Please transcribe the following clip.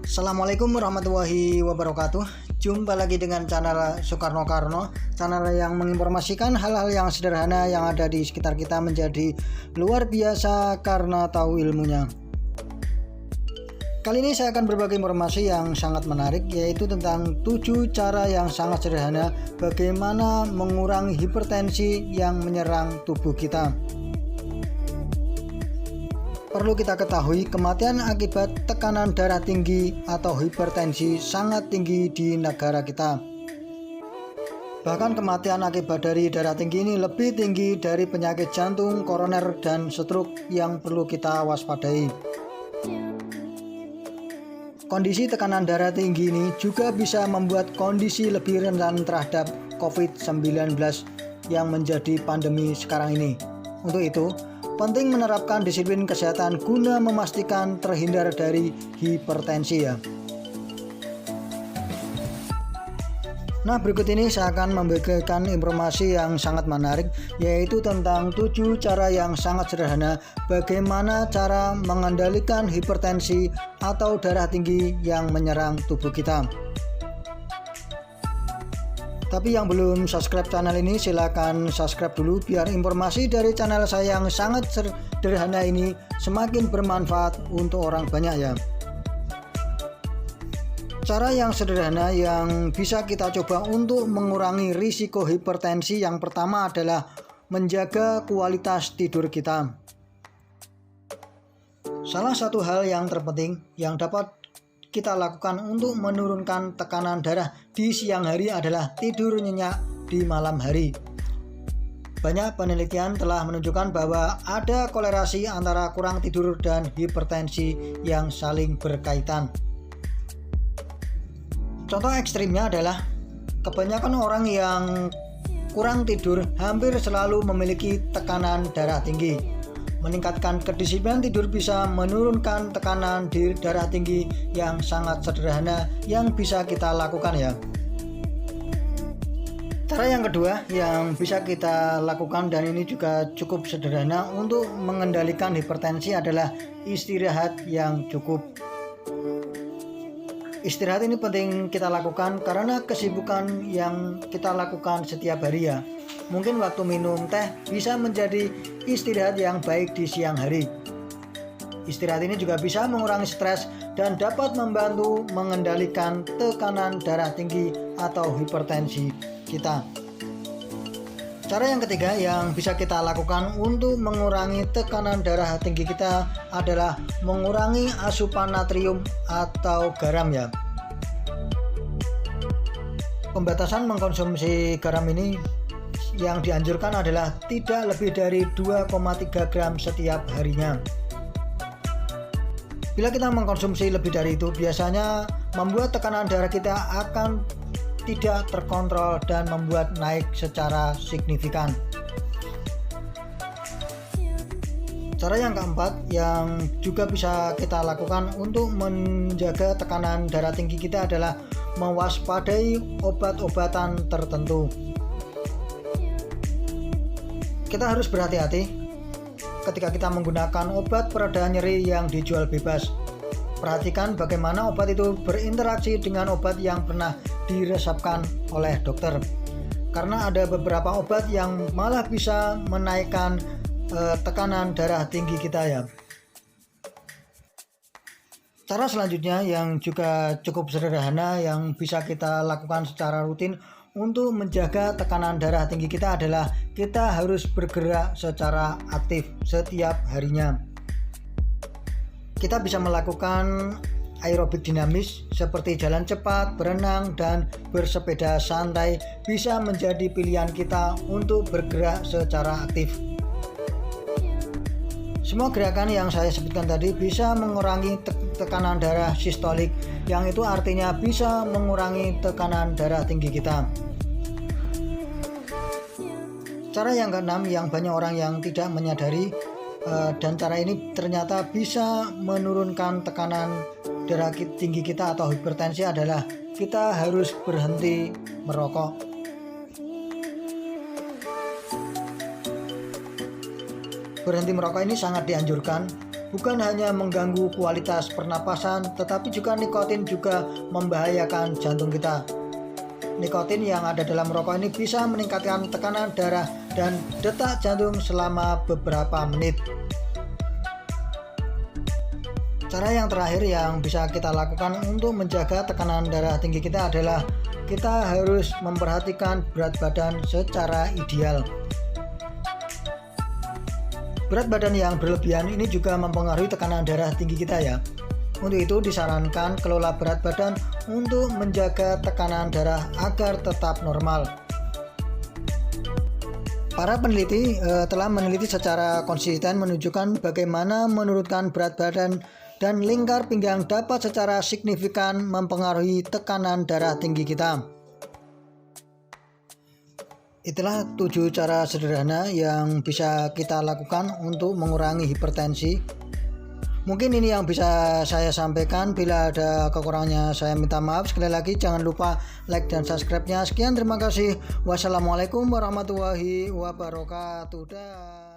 Assalamualaikum warahmatullahi wabarakatuh. Jumpa lagi dengan channel Soekarno Karno, channel yang menginformasikan hal-hal yang sederhana yang ada di sekitar kita menjadi luar biasa karena tahu ilmunya. Kali ini saya akan berbagi informasi yang sangat menarik, yaitu tentang 7 cara yang sangat sederhana bagaimana mengurangi hipertensi yang menyerang tubuh kita. Perlu kita ketahui, kematian akibat tekanan darah tinggi atau hipertensi sangat tinggi di negara kita. Bahkan kematian akibat dari darah tinggi ini lebih tinggi dari penyakit jantung, koroner, dan stroke yang perlu kita waspadai. Kondisi tekanan darah tinggi ini juga bisa membuat kondisi lebih rentan terhadap COVID-19 yang menjadi pandemi sekarang ini. Untuk itu, penting menerapkan disiplin kesehatan guna memastikan terhindar dari hipertensi ya. Nah, berikut ini saya akan membagikan informasi yang sangat menarik, yaitu tentang 7 cara yang sangat sederhana bagaimana cara mengendalikan hipertensi atau darah tinggi yang menyerang tubuh kita. Tapi yang belum subscribe channel ini silakan subscribe dulu biar informasi dari channel saya yang sangat sederhana ini semakin bermanfaat untuk orang banyak ya. Cara yang sederhana yang bisa kita coba untuk mengurangi risiko hipertensi yang pertama adalah menjaga kualitas tidur kita. Salah satu hal yang terpenting yang dapat kita lakukan untuk menurunkan tekanan darah di siang hari adalah tidur nyenyak di malam hari. Banyak penelitian telah menunjukkan bahwa ada kolerasi antara kurang tidur dan hipertensi yang saling berkaitan. Contoh ekstrimnya adalah kebanyakan orang yang kurang tidur hampir selalu memiliki tekanan darah tinggi. Meningkatkan kedisiplinan tidur bisa menurunkan tekanan di darah tinggi yang sangat sederhana yang bisa kita lakukan ya. Cara yang kedua yang bisa kita lakukan dan ini juga cukup sederhana untuk mengendalikan hipertensi adalah istirahat yang cukup. Istirahat ini penting kita lakukan karena kesibukan yang kita lakukan setiap hari ya. Mungkin waktu minum teh bisa menjadi istirahat yang baik di siang hari. Istirahat ini juga bisa mengurangi stres dan dapat membantu mengendalikan tekanan darah tinggi atau hipertensi kita. Cara yang ketiga yang bisa kita lakukan untuk mengurangi tekanan darah tinggi kita adalah mengurangi asupan natrium atau garam ya. Pembatasan mengkonsumsi garam ini yang dianjurkan adalah tidak lebih dari 2,3 gram setiap harinya. Bila kita mengkonsumsi lebih dari itu, biasanya membuat tekanan darah kita akan tidak terkontrol dan membuat naik secara signifikan. Cara yang keempat yang juga bisa kita lakukan untuk menjaga tekanan darah tinggi kita adalah mewaspadai obat-obatan tertentu. Kita harus berhati-hati ketika kita menggunakan obat pereda nyeri yang dijual bebas. Perhatikan bagaimana obat itu berinteraksi dengan obat yang pernah diresepkan oleh dokter. Karena ada beberapa obat yang malah bisa menaikkan tekanan darah tinggi kita ya. Cara selanjutnya yang juga cukup sederhana yang bisa kita lakukan secara rutin untuk menjaga tekanan darah tinggi kita adalah kita harus bergerak secara aktif setiap harinya. Kita bisa melakukan aerobik dinamis seperti jalan cepat, berenang, dan bersepeda santai bisa menjadi pilihan kita untuk bergerak secara aktif. Semua gerakan yang saya sebutkan tadi bisa mengurangi tekanan darah sistolik, yang itu artinya bisa mengurangi tekanan darah tinggi kita. Cara yang keenam yang banyak orang yang tidak menyadari dan cara ini ternyata bisa menurunkan tekanan darah tinggi kita atau hipertensi adalah kita harus berhenti merokok. Berhenti merokok ini sangat dianjurkan bukan hanya mengganggu kualitas pernapasan, tetapi juga nikotin juga membahayakan jantung kita. Nikotin yang ada dalam rokok ini bisa meningkatkan tekanan darah dan detak jantung selama beberapa menit. Cara yang terakhir yang bisa kita lakukan untuk menjaga tekanan darah tinggi kita adalah kita harus memperhatikan berat badan secara ideal. Berat badan yang berlebihan ini juga mempengaruhi tekanan darah tinggi kita ya. Untuk itu disarankan kelola berat badan untuk menjaga tekanan darah agar tetap normal. Para peneliti telah meneliti secara konsisten menunjukkan bagaimana menurunkan berat badan dan lingkar pinggang dapat secara signifikan mempengaruhi tekanan darah tinggi kita. Itulah 7 cara sederhana yang bisa kita lakukan untuk mengurangi hipertensi. Mungkin ini yang bisa saya sampaikan. Bila ada kekurangannya saya minta maaf. Sekali lagi jangan lupa like dan subscribe-nya. Sekian, terima kasih. Wassalamualaikum warahmatullahi wabarakatuh.